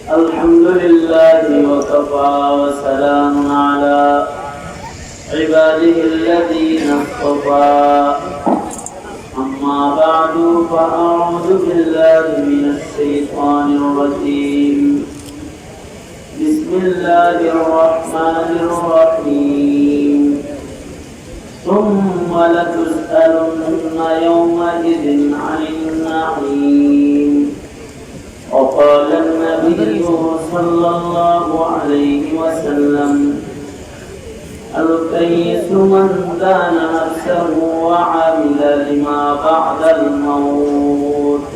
الحمد لله وكفى وسلام على عباده الذين اصطفى أما بعد فأعوذ بالله من الشيطان الرجيم بسم الله الرحمن الرحيم ثم لتسألن يومئذ عن النعيم وقال النبي صلى الله عليه وسلم الكيس من دان نفسه وعمل لما بعد الموت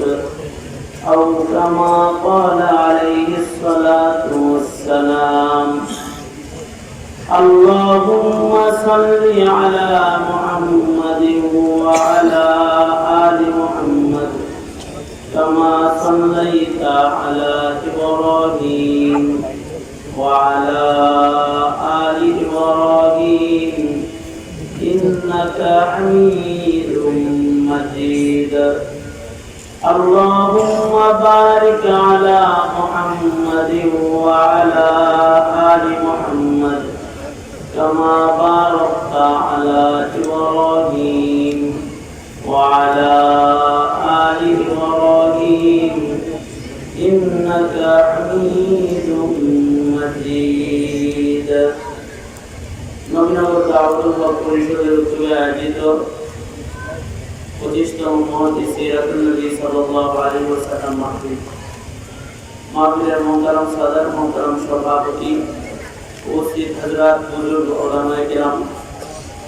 أو كما قال عليه الصلاة والسلام اللهم صل على محمد وعلى آل محمد كما صليت على إبراهيم وعلى آل إبراهيم إنك حميد مجيد اللهم بارك على محمد وعلى آل محمد كما باركت على إبراهيم وعلى آل إبراهيم إنك حميد مجيد নবীনগর দাওয়াতুল হক পরিষদের উদ্যোগে আয়োজিত 25তম মহতি সিরাতুন নবী সাল্লাল্লাহু আলাইহি ওয়াসাল্লাম মাহফিলের মোহতারাম সাদার মোহতারাম সভাপতি উপস্থিত হযরত বুজুর্গ উলামায়ে কেরাম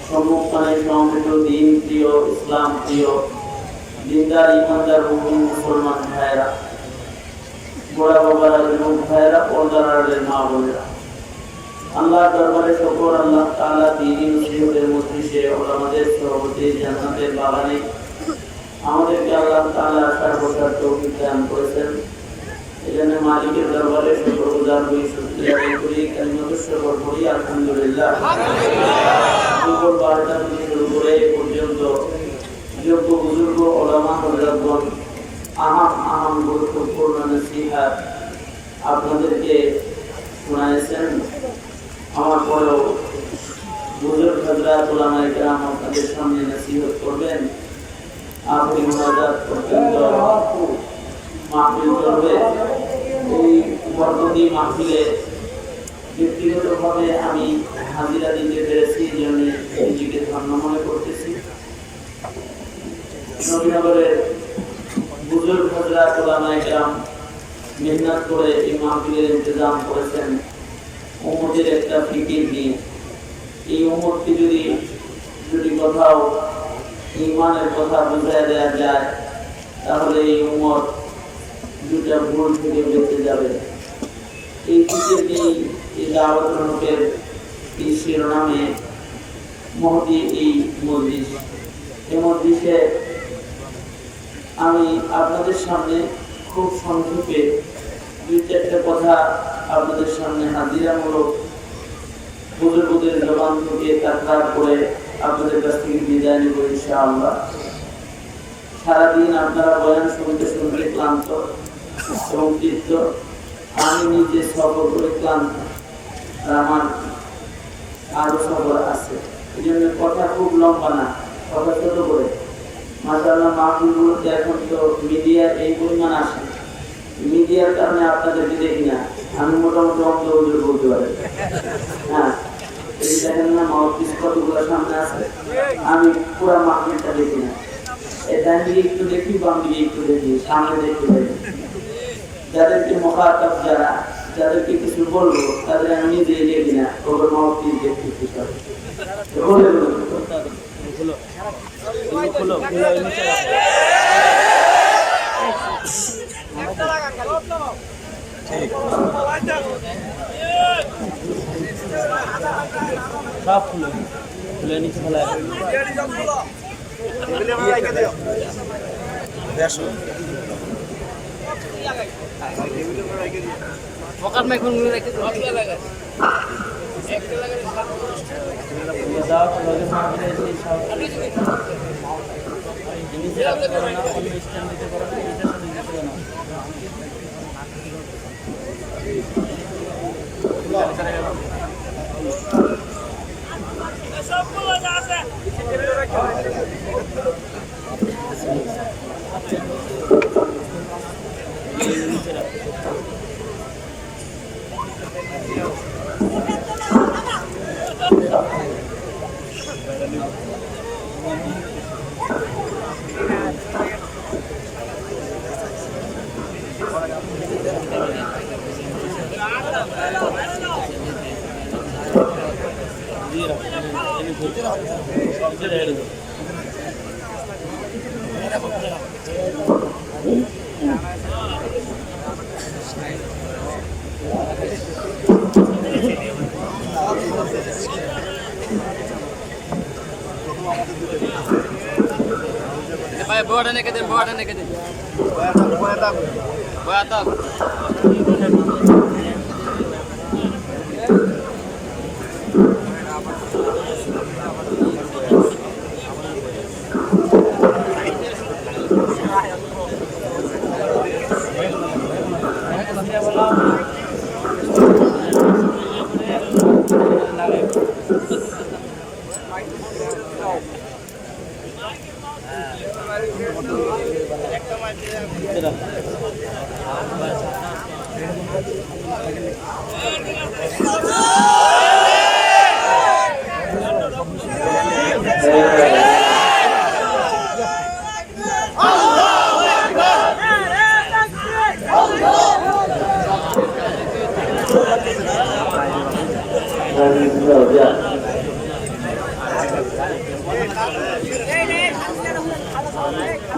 সম্মুখে সমবেত দ্বীন প্রিয় ইসলাম প্রিয় দিনদার ইমানদার মুমিন মুসলমান ভাইরা বড় বাবারা যুবক ভাইরা পর্দার আড়ালের মা বোনেরা আল্লাহর দরবারে শুকর আল্লাহ তাআলা দ্বীনি নসিহতের মজলিসে উলামাদের সভাপতি জান্নাতের বাগানে আমাদেরকে আল্লাহ তাআলা আসার বসার তৌফিক দান করেছেন। এজন্য মালিকের দরবারে শুকরগুজার হই, শুকরিয়া আদায় করি, কালিমাতুশ শুকর পড়ি আলহামদুলিল্লাহ। দুপুর 12টা থেকে শুরু করে এ পর্যন্ত যোগ্য বুজুর্গ উলামা হযরতগণ আহাম গুরুত্বপূর্ণ নসিহত আপনাদেরকে শোনাচ্ছেন। আমার পরেও বুজুর্গ হযরত উলামায়ে কেরাম আপনাদের সামনে নসিহত করবেন। আখেরি মুনাজাত পর্যন্ত মাহফিল চলবে। এই বরকতি মাহফিলে ব্যক্তিগতভাবে আমি হাজিরা দিতে পেরেছি, এই জন্য নিজেকে ধন্য মনে করতেছি। নবীনগরের বুজুর্গ হযরত উলামায়ে কেরাম মেহনত করে এই মাহফিলের ইন্তজাম করেছেন উম্মতের একটা ফিকির নিয়ে। এই উম্মতকে যদি কোথাও ঈমানের কথা বুঝিয়ে দেওয়া যায় তাহলে এই উম্মত দুটা ভুল থেকে বেঁচে যাবে। এই ফিকির নিয়ে এই দাওয়াতুল হকের এই শিরোনামে মহতি এই মজলিস। এই মজলিসে আমি আপনাদের সামনে খুব সংক্ষেপে 2-4টা কথা আপনাদের সামনে হাজিরামূলক বুজুর্গদের জবান থেকে তাকরার করে আপনাদের কাছ থেকে বিদায় নেব ইনশাআল্লাহ। সারাদিন আপনারা বয়ান শুনতে শুনতে ক্লান্ত এবং তৃপ্ত, আমি নিজে সফর করে ক্লান্ত, আর আমার আরো সফর আছে। এই জন্য কথা খুব লম্বা না, কথা ছোট করে। মাশাআল্লাহ মাহফিলগুলোতে এখন তো মিডিয়ার এই পরিমাণ আসে, মিডিয়ার কারণে আপনাদেরকে দেখি না। আমি মোটামুটি অন্ধ হুজুর বলতে পারি। হ্যাঁ, এই দেখেন না মাহফিল কতগুলো সামনে আছে, আমি পুরো মাহফিলটা দেখি না। এই ডান দিকে একটু দেখি, বাম দিকে একটু দেখি, সামনে দেখতে পাই। যাদেরকে মুখাতাব যাদেরকে কিছু বলবো তাদের আমি নিজে দেখি না, ওর মাহফিল দেখতে পারি। সব খুলে নিচে ফেলা পকেট মে কোন রেখে দাও একটা লাগে দাও লগে সামনে এসে সব জিনিস আপনি স্ট্যান্ড দিতে পারেন, এটা সাথে দিতে পারেন। Board na kedin. Boyatak.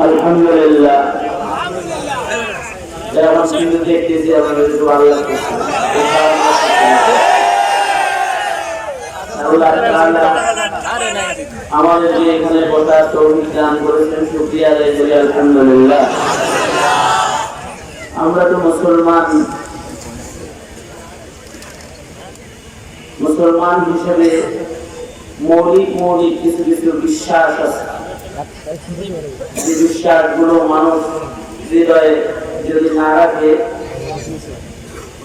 আলহামদুলিল্লাহ যেমন কিন্তু দেখতেছি আমাদের একটু ভালো লাগতেছে আল্লাহ তাআলা আমাদেরকে এখানে বসার তৌফিক দান করেছেন শুকরিয়া আদায় করি আলহামদুলিল্লাহ। আমরা তো মুসলমান হিসেবে মৌলিক কিছু কিছু বিশ্বাস আছে, যে বিশ্বাসগুলো মানুষ হৃদয়ে যদি না রাখে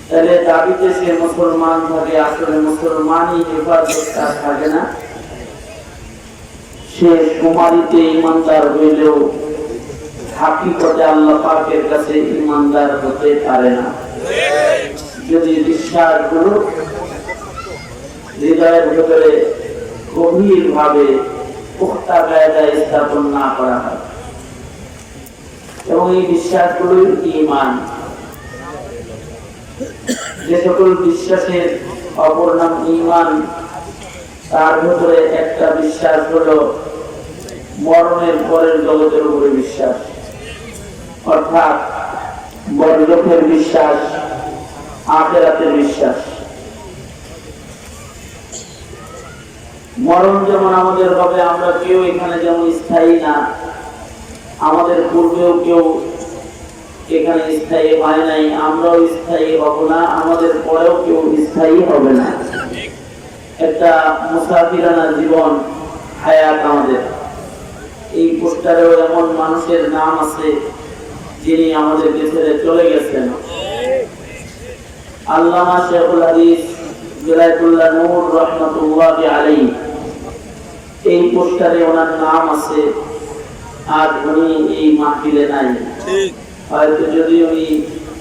তাহলে দাবিতে সে মুসলমান থাকে, আসলে মুসলমানই হেফাজত তার থাকে না। সে কুমারীতে ইমানদার হইলেও হাকিকতে আল্লাহ পাকের কাছে ইমানদার হতে পারে না, যদি বিশ্বাসগুলো হৃদয়ের ভেতরে গভীর ভাবে পুখতা কায়দায় স্থাপন না করা হয়। এবং এই বিশ্বাসগুলোই ঈমান। যে সকল বিশ্বাসের অপর নাম ঈমান, তার ভেতরে একটা বিশ্বাস হলো মরণের পরের জগতের উপরে বিশ্বাস, অর্থাৎ বড়লোকের বিশ্বাস, আখিরাতের বিশ্বাস। মরণ যেমন আমাদের হবে, আমরা কেউ এখানে যেমন স্থায়ী না, আমাদের পূর্বেও কেউ এখানে স্থায়ী হয় নাই, আমরাও স্থায়ী হব না, আমাদের পরেও কেউ স্থায়ী হবে না। একটা মুসাফিরানা জীবন হায়াত আমাদের। এই পোস্টারেও এমন মানুষের নাম আছে যিনি আমাদেরকে ছেড়ে চলে গেছেন। আল্লামা শেখুল হাদিস বেলায়েতুল্লাহ নূর রাহমাতুল্লাহি আলাইহি, এই পোস্টারে ওনার নাম আছে। আজ উনি এই মাহফিলে নাই, হয়তো যদি উনি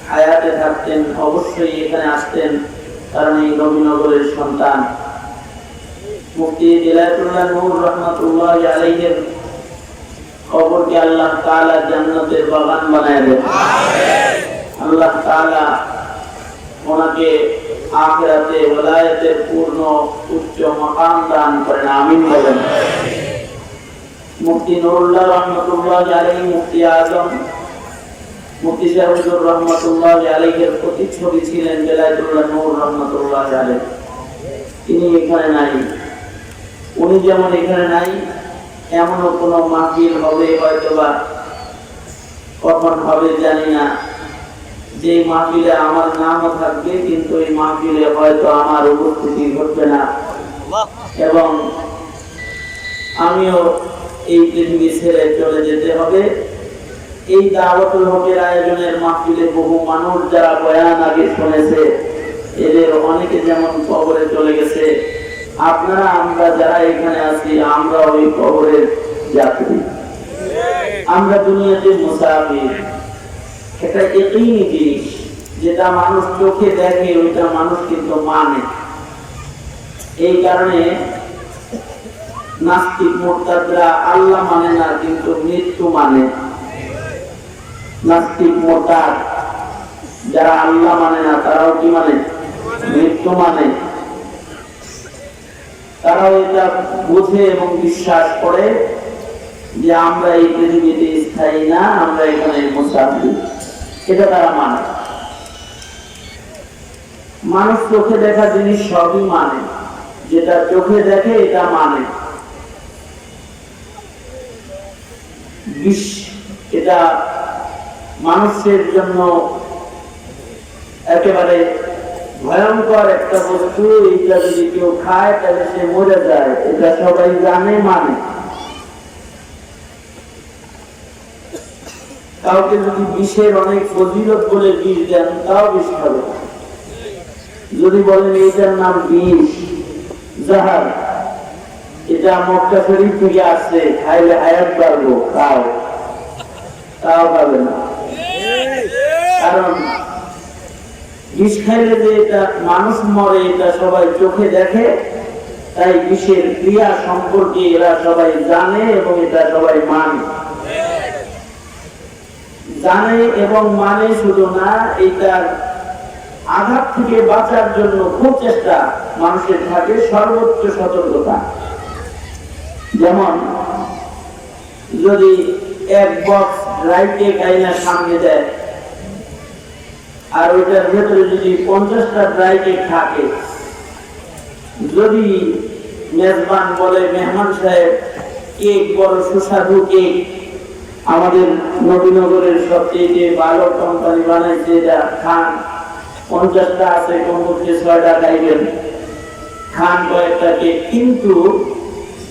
হায়াতে থাকতেন অবশ্যই এখানে আসতেন, কারণ এই নবীনগরের সন্তান। মুফতি বেলায়েতুল্লাহ নূর রাহমাতুল্লাহি আলাইহির কবরকে আল্লাহ তাআলা জান্নাতের বাগান বানায় দেন। আমিন। আল্লাহ তাআলা ওনাকে আখিরাতে ওলায়াতের পূর্ণ উচ্চ মাকাম দান করেন, আমিন বলেন। মুফতি নুরুল্লাহ রাহমাতুল্লাহি আলাইহি, মুফতি আজম মুফতি শাহরুজুর রাহমাতুল্লাহি আলাইহির প্রতিচ্ছবি ছিলেন বেলায়েতুল্লাহ নূর রাহমাতুল্লাহি আলাইহি। তিনি এখানে নাই। উনি যেমন এখানে নাই, এমনও কোনো মাহফিল হবে হয়তোবা, কখন হবে জানি না, যে মাহফিলে আমার নামও থাকবে কিন্তু এই মাহফিলে হয়তো আমার উপস্থিতি ঘটবে না, এবং আমিও এই পৃথিবী ছেড়ে চলে যেতে হবে। এই দাওয়াতুল হকের আয়োজনের মাহফিলে বহু মানুষ যারা বয়ান আগে শুনেছে, এদের অনেকে যেমন কবরে চলে গেছে, আপনারা আমরা যারা এখানে আছি আমরা ওই কবরের যাত্রী, আমরা দুনিয়াতে মুসাফির। একটা ইয়াকিনী জিনিস, যেটা মানুষ চোখে দেখে ওইটা মানুষ কিন্তু মানে। এই কারণে নাস্তিক মুরতাদরা আল্লাহ মানে না, কিন্তু মৃত্যু মানে। নাস্তিক মুরতাদ যারা আল্লাহ মানে না, তারাও কি মানে? মৃত্যু মানে। তারাও এটা বুঝে এবং বিশ্বাস করে যে আমরা এই পৃথিবীতে স্থায়ী না, আমরা এখানে মুসাফির, এটা তারা মানে। মানুষ চোখে দেখা জিনিস সবই মানে, যেটা চোখে দেখে এটা মানে। এটা মানুষের জন্য একেবারে ভয়ঙ্কর একটা বস্তু। এটা যদি কেউ খায় তাহলে সে মরে যায়, এটা সবাই জানে মানে। কাউকে যদি বিষের অনেক ফজিলত বলে বিষ দেন, তাও বিষ খাবে। যদি বলেন এটার নাম বিষ, জাহার, এটা মক্কা শরীফ থেকে আসছে, খাইলে হায়াত বাড়বো, খাও, তাও খাবে না। কারণ বিষ খাইলে যে এটা মানুষ মরে এটা সবাই চোখে দেখে, তাই বিষের ক্রিয়া সম্পর্কে এরা সবাই জানে এবং এটা সবাই মানে। জানে এবং মানে শুধু না, এইটার আঘাত থেকে বাঁচার জন্য খুব চেষ্টা মানুষের থাকে, সর্বোচ্চ সতর্কতা। যেমন যদি এক বক্স ড্রাই কেক আইনা সামনে দেয়, আর ওইটার ভেতরে যদি 50টা ড্রাই কেক থাকে, যদি মেজবান বলে মেহমান সাহেব কেক বড় সুস্বাদু কেক, আমাদের নবীনগরের সবচেয়ে ভালো কোম্পানি বানাইছে, এটা খান, 50টা আছে, কমপক্ষে 6টা খাইবেন, খান কয়েকটা কেক। কিন্তু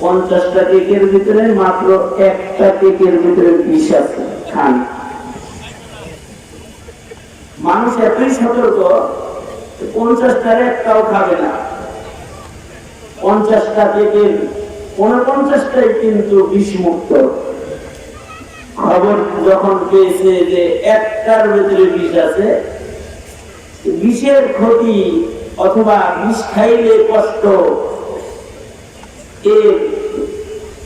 50টা কেকের ভিতরে মাত্র একটা কেকের ভিতরে বিষ আছে, খান। মানুষ এতই সতর্ক, 50টার একটাও খাবে না। 50টা কেকের 49টাই কিন্তু বিষমুক্ত। খবর যখন পেয়েছে যে একটার ভিতরে বিষ আছে, বিষের ক্ষতি অথবা বিষ খাইলে কষ্ট, এর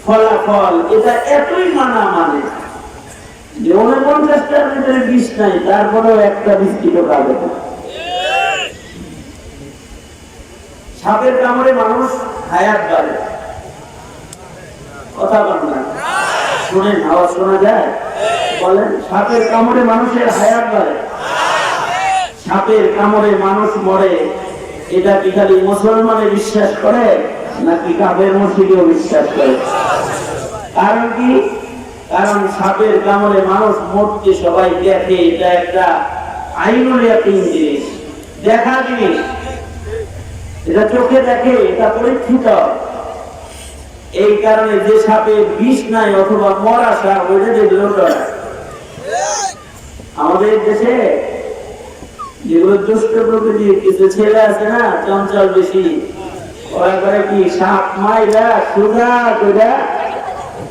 ফলাফল এটা এতই মানা মানে যে 49টার ভিতরে বিষ নাই, তারপরেও একটা বিস্কিট খাবে না। সাপের কামড়ে মানুষ হায়াত বাড়ে, কথা বলেন না, শুনেন, আওয়াজ শোনা যায়? বলেন, সাপের কামড়ে মানুষের হায়াত বাড়ে। সাপের কামড়ে মানুষ মরে, এটা কি খালি মুসলমানে বিশ্বাস করে নাকি কাফের মুশরিকও বিশ্বাস করে? কারণ কি? কারণ সাপের কামড়ে মানুষ মরতে সবাই দেখে, এটা একটা আইনুল ইয়াকিন জিনিস, দেখা জিনিস, এটা চোখে দেখে, এটা পরীক্ষিত। এই কারণে যে সাপের বিষ নাই অথবা মরা সাপ, ওইটা যেগুলো আমাদের দেশে যেগুলো দুষ্ট প্রকৃতির কিছু ছেলে আছে না, চঞ্চল বেশি, ওরা করে কি সাপ মাইরা সোজা করে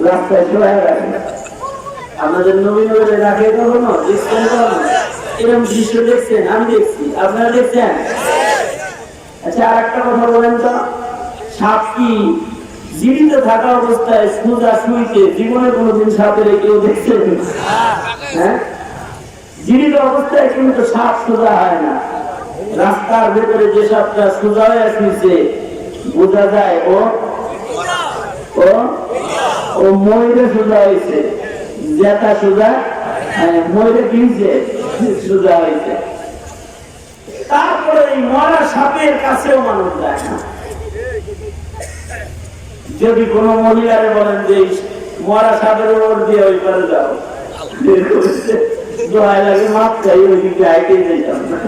রাস্তায় শোয়া রাখে। আপনাদের নবীনগরে রাখে কখনো? দেখছেন কখনো এরকম দৃশ্য? দেখছেন? আমি দেখছি, আপনারা দেখছেন? আচ্ছা, আর একটা কথা বলেন তো, সাপ কি জীবিত থাকা অবস্থায় সোজা শুইতে জীবনে কোনোদিন সাপের কেউ দেখছেন? হ্যাঁ, জীবিত অবস্থায় কিন্তু সাপ সোজা হয় না। রাস্তার ভেতরে যে সাপটা সোজা হয়ে শুয়েছে, বোঝা যায় ও ও ময়ূরে সোজা হয়েছে, জেতা সোজা, ময়ূরে কিনছে সোজা হয়েছে। তারপরে এই মরা সাপের কাছেও মানুষ যায় না। যদি কোনো মহিলারে বলেন যে মরা সাপের ওপর দিয়ে ওই পারে যাও, দোয়াই লাগে, মাপ চাই, ওই দিকে আইতেই যেতাম না।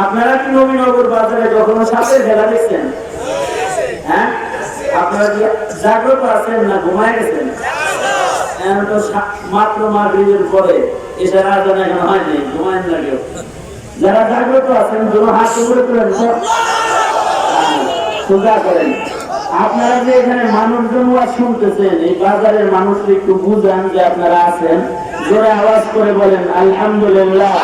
আপনারা কি নবীনগর বাজারে কখনো সাপের খেলা দেখছেন? হ্যাঁ, আপনারা কি জাগ্রত আছেন না ঘুমায় গেছেন? এখন তো মাত্র মাগরিবের পরে এসে আজান এখন হয়নি, ঘুমায় লাগে। যারা জাগ্রত আছেন দুটো হাত উপরে তুলেন, সোজা করেন। আপনারা যে এখানে মানুষজন শুনতেছেন, এই বাজারের মানুষকে একটু বুঝান যে আপনারা আছেন। জোরে আওয়াজ করে বলেন আলহামদুলিল্লাহ,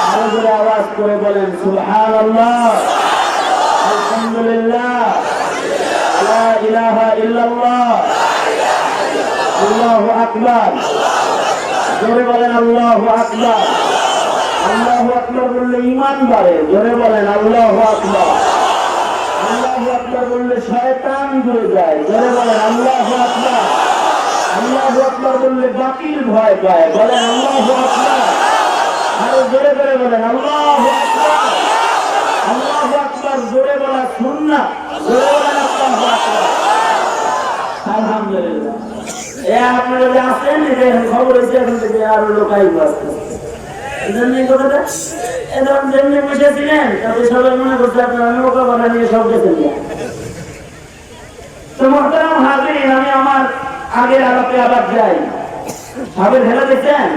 আরো জোরে আওয়াজ করে বলেন সুবহানাল্লাহ, আলহামদুলিল্লাহ, লা ইলাহা ইল্লাল্লাহ, আল্লাহু আকবার। জোরে বলেন আল্লাহু আকবার। আল্লাহু আকবার বললে ঈমান বাড়ে। জোরে বলেন আল্লাহু আকবার। আল্লাহু আকবার বললে শয়তান দূরে যায়। জোরে বলেন আল্লাহু আকবার। আল্লাহু আকবার বললে বাতিল ভয় পায়। বলেন আল্লাহু আকবার। আরো জোরে করে বলেন আল্লাহু আকবার। আল্লাহু আকবার জোরে বলা সুন্নাত। জোরে বলেন আল্লাহু আকবার। আলহামদুলিল্লাহ। আপনারা যে আছেন, খবর হয়েছে এখন থেকে আরো লোক আইব আসতে। যেমনি বসেছিলেন তাদের সবাই মনে করছে আপনারা নৌকা বাধা নিয়ে সব গেছেন। তো মোহতারাম হাজিরিন, আমি আমার আগের আলাপে আবার যাই। সাপের খেলা দেখছেন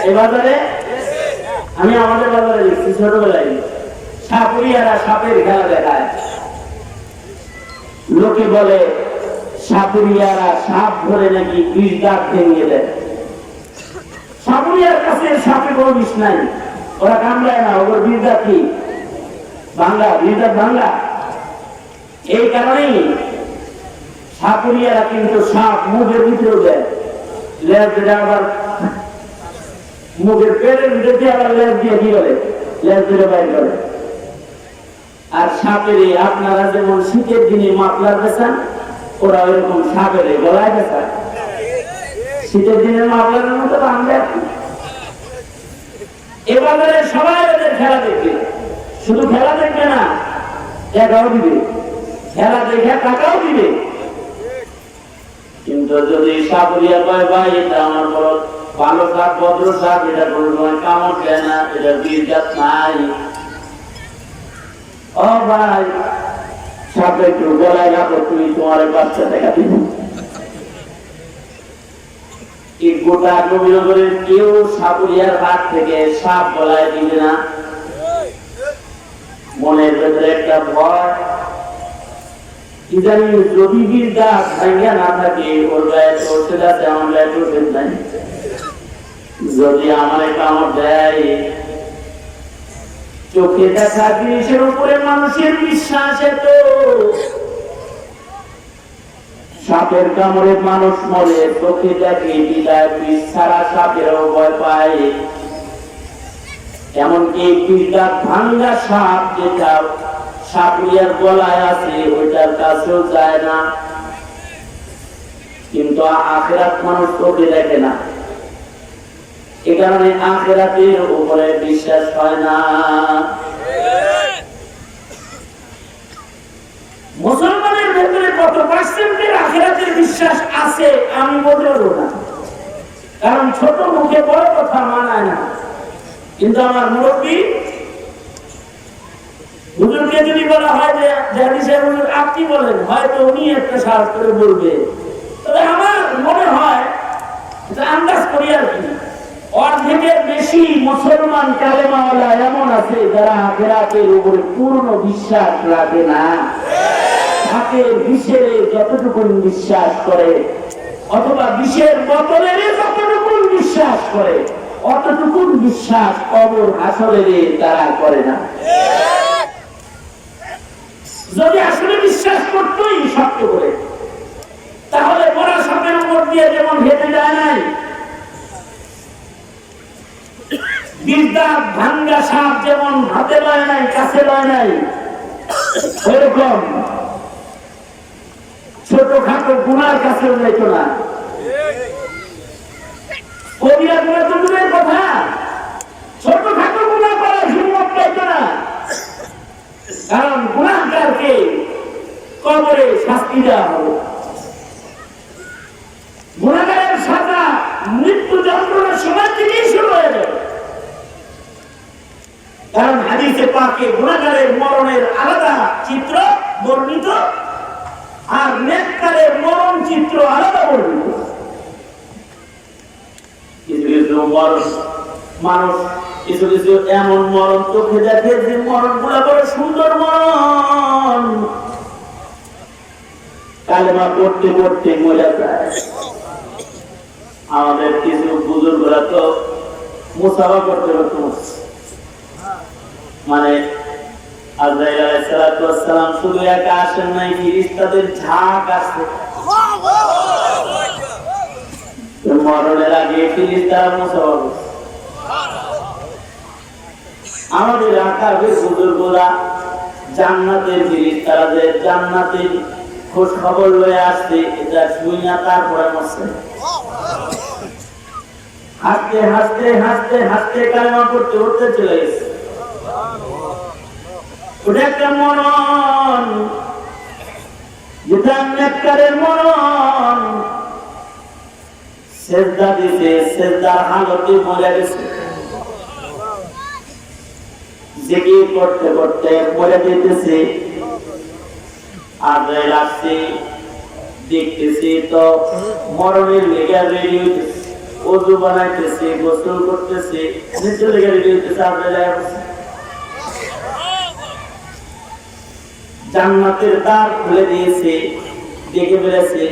এই বাজারে? আমি আমাদের বাজারে দেখছি ছোটবেলায় সাপুরিয়ারা সাপের খেলা দেখায়। লোকে বলে সাপুরিয়ারা সাপ ধরে নাকি বিষ দাঁত ভেঙে দেয়। সাপুরিয়ার কাছে সাপে কোনো বিষ নাই, ওরা কামড়ায় না, ওর বিষ দাঁত কি ভাঙ্গা, বিষ দাঁত ভাঙ্গা। এই কারণেই সাপুরিয়ারা কিন্তু সাপ মুখের ভিতরে দেয়, লেজ দিয়ে আবার মুখের পেটের ভিতরে আবার লেজ দিয়ে কি করে লেজ দিয়ে বাইর করে। আর সাপের আপনারা যেমন শীতের দিনে মাফলার বেচান, ওরা ওইরকম সাপের গলায় বেচায়। শীতের দিনের মাফলারের মতো আমরা এবারে সবাই ওদের খেলা দেখবে। শুধু খেলা দেখবে না, টাকাও দিবে, খেলা দেখে টাকাও দিবে। কিন্তু যদি সাপুরিয়া কয় ভাই এটা আমার বড় ভালো সাপ, ভদ্র সাপ, এটা কোনো সময় কামড় দেয় না, এটা বিষ দাঁত নাই, ও ভাই সাপে একটু গলায় রাখো, তুমি তোমার বাচ্চা দেখা দিবে। এই গোটা নবীনগরের কেউ সাপুরিয়ার হাত থেকে সাপ গলায় দিবে না। মনের ভেতরে একটা ভয়, ইদানি যদি বিষ দাঁত ভাঙিয়া না থাকে, ওর গায়ে চলতে যাচ্ছে, আমার গায়ে চলতে নাই। যদি আমার কামড় দেয়, চোখে দেখা জিনিসের উপরে মানুষের বিশ্বাস এত, সাপের কামড়ে মানুষ মরে, চোখে দেখে বিদায় বিষ ছাড়া সাপেরও ভয় পায়। এমনকি বিষ দাঁত ভাঙ্গা সাপ যেটা সাপুরিয়ার গলায় আছে, ওইটার কাছেও যায় না। কিন্তু আখিরাত মানুষ চোখে দেখে না, এ কারণে আখিরাতের উপরে বিশ্বাস হয় না। মুসলমানের ভেতরে কত পার্সেন্টের আখিরাতের বিশ্বাস আছে আমি বলতে পারবো না, কারণ ছোট মুখে বড় কথা মানায় না। কিন্তু আমার মুরব্বী হুজুরকে যদি বলা হয় যে হুজুর আপনি বলেন, হয়তো উনি একটা সাহস করে বলবে। তবে আমার মনে হয় আন্দাজ করি আর কি, অর্ধেকের বেশি মুসলমান কালেমাওয়ালা এমন আছে যারা আখিরাতের উপরে পূর্ণ বিশ্বাস রাখে না। সাপের বিষের যতটুকু বিশ্বাস করে, অথবা বিষের বোতলের যতটুকু বিশ্বাস করে, অতটুকু বিশ্বাস কবর আসলের তারা করে না। যদি আসলে বিশ্বাস করতোই সত্য করে, তাহলে বড় সাপের উপর দিয়ে যেমন হেঁটে যায় নাই, বিষ দাঁত ভাঙ্গা সাপ যেমন হাতে লয় নাই, কাছে লয় নাই, ওইরকম ছোটখাটো গুনার কাছেও যাইত না। কবিরা গুণা তো দূরের কথা, ছোটখাটো গুণা করার হিম্মত পাইত না। কারণ গুনাহগারকে কবরে শাস্তি দেওয়া হবে, গুনাহগারের সাজা মৃত্যু যন্ত্রণার সময় থেকেই শুরু হয়ে যাবে। কারণ হাদিসে পাকে গুনাহগারের মরণের আলাদা চিত্র বর্ণিত, আর নেককারের মরণ চিত্র আলাদা বর্ণিত। মরণ, মানুষ কিছু কিছু এমন মরণ চোখে দেখে যে মরণ গুলা বড় সুন্দর মরণ, কালেমা পড়তে পড়তে মরে যায়। আমাদের কিছু বুজুর্গরা তো মুসাফা করতে করতে মানে আজরাইল আলাইহিস সালাতু ওয়াস সালাম শুধু একা আসেন নাই, ফেরেশতাদের ঝাঁক আসে। মরণের আগে ফেরেশতারা মুসাফা করে। আমাদের আকাবের বুজুর্গরা জান্নাতের ফেরেশতারা যে জান্নাতের খোঁজ খবর লয়ে আসছে, এটা শুনিয়া তারপরে মরছে। হাসতে হাসতে হাসতে হাসতে কালেমা পড়তে পড়তে চলে গেছে। ওটা একটা মরণ, যেটা নেককারের মরণ। সেজদা দিতে সেজদার হালতে মরে গেছে, জিকির করতে করতে মরে যেতেছে। আর আসছে দেখতেছি তো মরণের লেগে রেডি হইতেছে, ওযু বানাইতেছে, গোসল করতেছে, নিজের লেগে রেডি হইতেছে। জান্নাতের দ্বার খুলে দিয়েছে, দেখে ফেলেছে।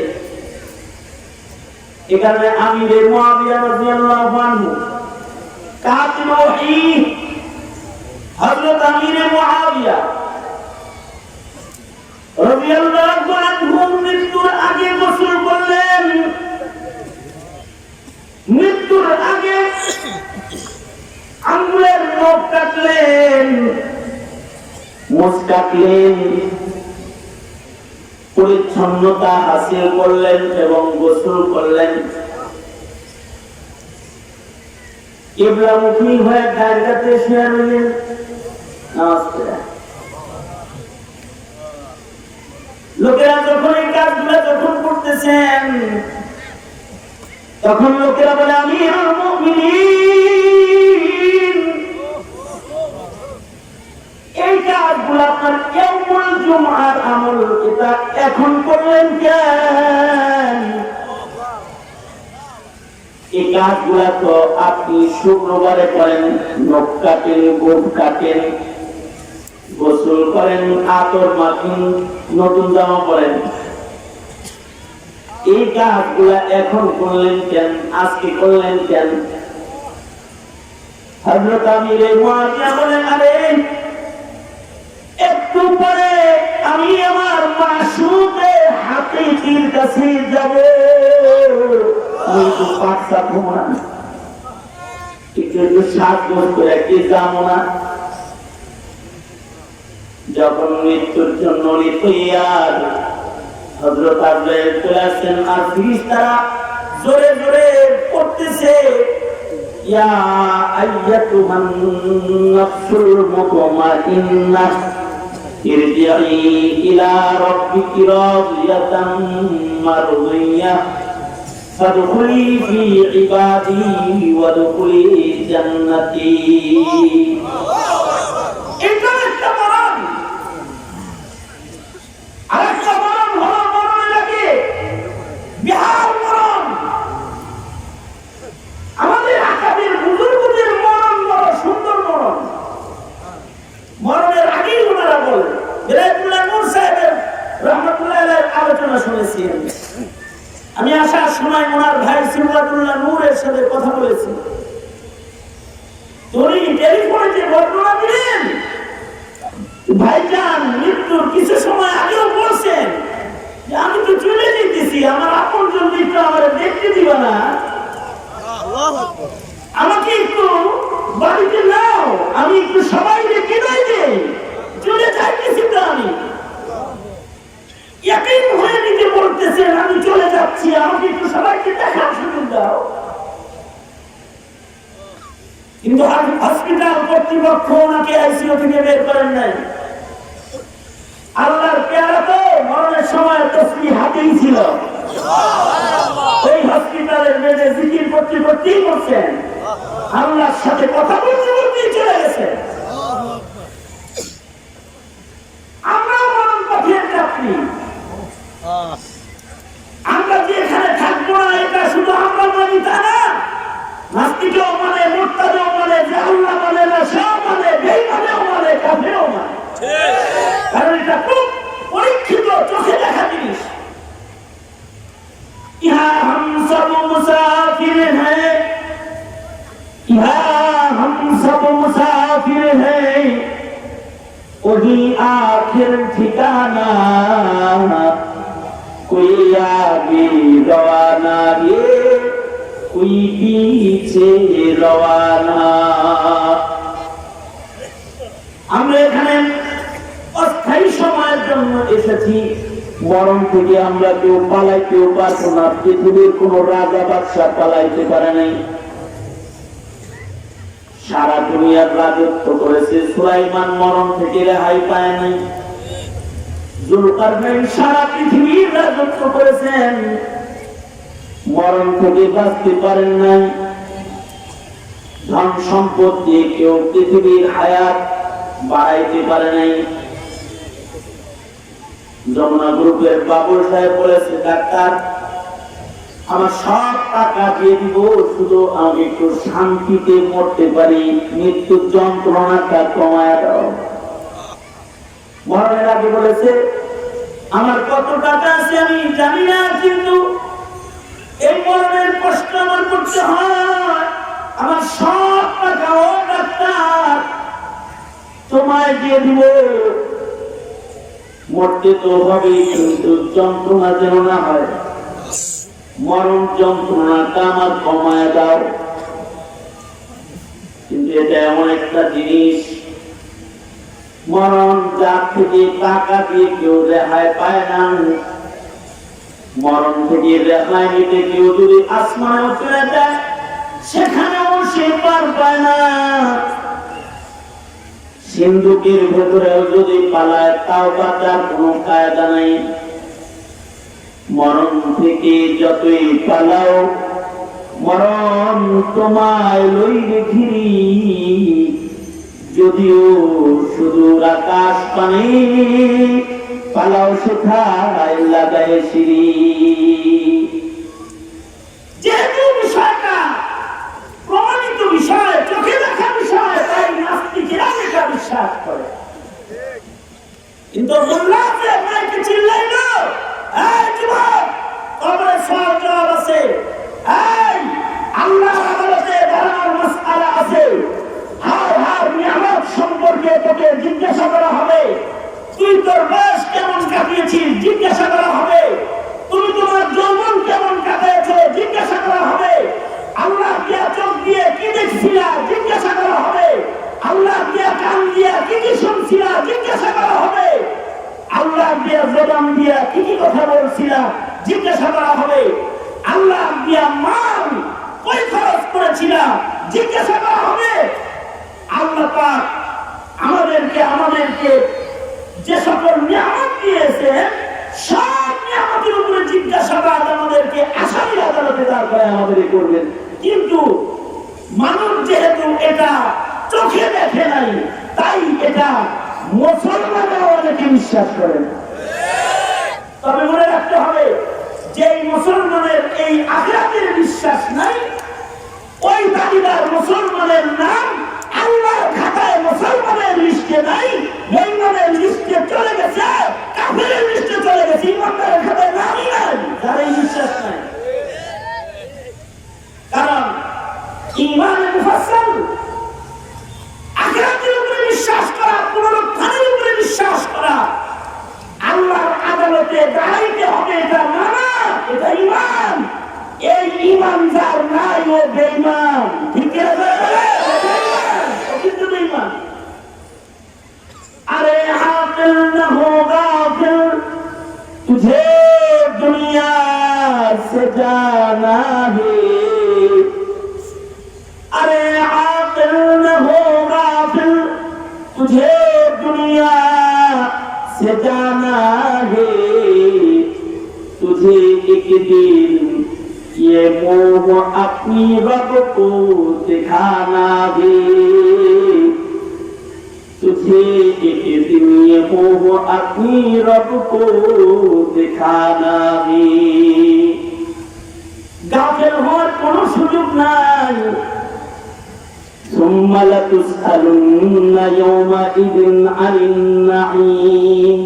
এখানে আমিরে মুআবিয়া রাদিয়াল্লাহু আনহু, কাতিল ওহী হযরত আমিরে মুআবিয়া রাদিয়াল্লাহু আনহু মৃত্যুর আগে গোসল করলেন। মৃত্যুর আগে আঙ্গুলের নখ কাটলেন, মুছ কাটলেন, পরিচ্ছন্নতা হাসিল করলেন এবং গোসল করলেন। কিবলামুখী হয়ে গায়গাতে শুয়ে রইলেন, নামাজ পড়ে। লোকেরা যখন এই কাজগুলো যখন করতেছেন, তখন লোকেরা বলে আমিরুল মুমিনিন, এই কাজগুলো আপনার ইয়াউমুল জুমআর আমল, এটা এখন করলেন কেন? এই কাজগুলা তো আপনি শুক্রবারে করেন, নখ কাটেন, গোঁফ কাটেন, গোসল করেন, আতর মাখেন, নতুন জামা পরেন। এই কাজগুলা এখন করলেন কেন, আজকে করলেন কেন? হযরত আমিরে মুআবিয়া বলেন, আরে একটু পরে আমি আমার মাসুদের হাকিকির কাছে যাব, আমি তো পাঁচটা ঘুমা একটু সাজগোজ করে কি যাবো না? যখন মৃত্যুর জন্য তৈয়ার, হযরত আজরাইল চলে আসেন। আর ফেরেশতারা জোরে জোরে পড়তেছে, ইয়া আইয়াতুহান নাফসুল মুতমাইন্নাহ ইরজিই ইলা রাব্বিকি রাদিয়াতাম মারদিয়াহ ফাদখুলি ফি ইবাদি ওয়াদখুলি জান্নাতি। এটা একটা মরণ। আরেকটা মরণ হলো মরণের আগে বিহার মরণ। আমাদের আকাবের বুজুর্গদের মরণ বড় সুন্দর মরণ। মরণের আগেই ওনারা বলেন, বেলায়েতুল্লাহ নূর সাহেবের রহমাতুল্লাহ আলাইহির আলোচনা শুনেছি আমি। আসার সময় ওনার ভাই সিরাজুল্লাহ নূরের সাথে কথা বলেছি। উনি টেলিফোনে যে বর্ণনা দিলেন, ভাইজান মৃত্যুর কিছু সময় আগেও বলছেন যে আমি তো চলে যেতেছি, আমার আপনজন মৃত্যু আমার দেখতে দিবা না, আমাকে একটু বাড়িতে নাও, আমি একটু সবাইকে বিদায় দেই, চলে যাইতেছি তো আমি। ইয়াকিন হয়ে নিজে বলতেছেন আমি চলে যাচ্ছি, আমাকে একটু সবাইকে দেখার সুযোগ দাও। কিন্তু হসপিটাল কর্তৃপক্ষ ওনাকে আইসিইউ থেকে বের করেন নাই। আল্লাহর পেয়ারা তো মরণের সময় তসবিহ হাতেই ছিল, ওই হসপিটালের বেডে জিকির করতে করতেই করছেন, আল্লাহর সাথে কথা বলতে বলতেই চলে গেছে। আমরাও মরণ পথের যাত্রী, আমরা যে এখানে থাকবো না এটা শুধু আমরা মানি তা না, নাস্তিকেও মানে, মুরতাদও মানে, যে আল্লাহ মানে না সেও মানে, বেঈমানও মানে, কাফেরও মানে। কারণ এটা খুব পরীক্ষিত, চোখে দেখা জিনিস। ইহা হাম সব মুসাফির হ্যায়, ইহা হাম সব মুসাফির হ্যায়, वही आखिर ठिकाना, कोई आगे रवाना ये कोई पीछे रवाना। আমরা এখানে অস্থায়ী সময়ের জন্য এসেছি, মরণ থেকে আমরা কেউ পালাইতেও পারবো না। পৃথিবীর কোন রাজা বাদশাহ পালাইতে পারে নাই। সারা দুনিয়ার রাজত্ব করেছে, সুলাইমান মরণ থেকে রেহাই পায় নাই। জুলকারনাইন সারা পৃথিবীর রাজত্ব করেছেন, মরণ থেকে বাঁচতে পারেন নাই। ধন সম্পদ দিয়ে কেউ পৃথিবীর হায়াত বাড়াইতে পারে নাই। যমুনা গ্রুপের বাবুল সাহেব বলেছে, ডাক্তার আমার সব টাকা দিয়ে দিব, শুধু আমি একটু শান্তিতে মরতে পারি, মৃত্যুর যন্ত্রণাটা কমায় দাও। মরণের আগে বলেছে, আমার কত টাকা আছে আমি জানি না, কিন্তু এই মরণের কষ্ট আমার করতে হয়। আমার সব টাকা ও ডাক্তার তোমায় দিয়ে দিব, মরতে তো হবে, কিন্তু যন্ত্রণা যেন না হয়, মরণ যন্ত্রণাটা আমার কমায় দাও। কিন্তু এটা এমন একটা জিনিস, মরণ যার থেকে টাকা দিয়ে কেউ রেহাই পায় না, মরণ থেকে রেহাই নিতে কেউ যদি আসমানেও চলে যায়, সেখানেও সে পার পায় না। সিন্ধুকের ভেতরেও যদি পালায়, তাও বাঁচার কোনো কায়দা নাই। মরণ থেকে যতই পালাও, মরণ তোমায় লইবে ঘিরি, যদিও সুদূর আকাশ পানে পালাও সেথায় লাগায় সিঁড়ি। যেহেতু বিষয়টা প্রমাণিত বিষয়, চোখে দেখা বিষয়, তাই নাস্তিকেরা এটা বিশ্বাস করে। কিন্তু বললাম যে মাইকে চিল্লাইল, এই যুবক, কবরে সওয়াল জবাব আছে, এই আল্লাহর আদালতে দাঁড়ানোর মাসআলা আছে, হার নিয়ামত সম্পর্কে তোকে জিজ্ঞাসা করা হবে। তুই তোর বয়স কেমন কাটিয়েছিস জিজ্ঞাসা করা হবে। তুমি তোমার যৌবন কেমন কাটিয়েছো জিজ্ঞাসা করা হবে। আল্লাহ দিয়া চোখ দিয়ে কি দেখছিলা জিজ্ঞাসা করা হবে। আল্লাহ দিয়া কান দিয়া কি কি শুনছিলা জিজ্ঞাসা করা হবে। আল্লাহ দিয়া জবান দিয়া কি কি কথা বলছিলা জিজ্ঞাসা করা হবে। আল্লাহ দিয়া মাল কই খরচ করেছিলা জিজ্ঞাসা করা হবে। আল্লাহ পাক আমাদেরকে যে সকল নিয়ামত দিয়েছে, সব নিয়ামতের উপরে জিজ্ঞাসাবাদ আমাদেরকে আসামির আদালতে দাঁড় করে আমাদের করবেন। কিন্তু মানুষ যেহেতু এটা চোখে দেখে নাই, তাই এটা মুসলমানরা অনেকে বিশ্বাস করেন। তবে মনে রাখতে হবে, যে মুসলমানের এই আখিরাতের বিশ্বাস নাই, ওই দাবিদার মুসলমানের নাম আল্লাহর খাতায় মুসলমানের লিস্টে নাই, বেঈমানের লিস্টে চলে গেছে, কাফেরের লিস্টে চলে গেছে, ইমানদারের খাতায় নামই নাই, যার এই বিশ্বাস নাই। কারণ ঈমানে মুফাসসাল, আখিরাতের উপরে বিশ্বাস করা, পুনরুত্থানের উপরে বিশ্বাস করা, আল্লাহর আদালতে দাঁড়াইতে হবে, এটা মানা, এটা ঈমান। এই ঈমান যার নাই ও বেঈমান। ঠিক আছে? अरे आकिल न हो गाफिल, तुझे दुनिया से जाना है। अरे आकिल न हो गाफिल, तुझे दुनिया से जाना है। तुझे एक दिन ये मोह अपनी रब को दिखाना है। तुझे एक दिन ये मोह अपनी रब को दिखाना है। গাফেল হওয়ার কোনো সুযোগ নাই। সুম্মা লাতুসআলুন্না ইয়াওমাইযিন আনিন নাঈম।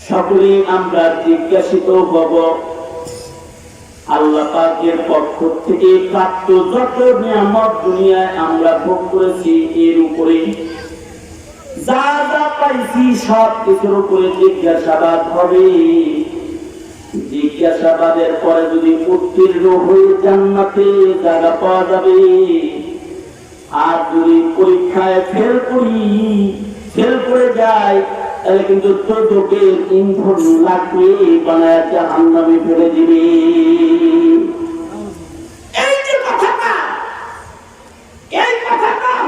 সকলে আমরা জিজ্ঞাসিত হব আল্লাহ পাকের পক্ষ থেকে প্রাপ্ত যত নিয়ামত দুনিয়ায় আমরা ভোগ করেছি এর উপরে যা যা পাইছি সব কিছুর উপরে জিজ্ঞাসাবাদ হবে। জিজ্ঞাসাবাদের পরে যদি উত্তীর্ণ হয়ে জান্নাতে জায়গা পাওয়া যাবে, আর যদি পরীক্ষায় ফেল করে যায় তাহলে কিন্তু তোদের ইন্ধন লাগবে বানায় জাহান্নামে ফেলে দিবে। এই যে কথাটা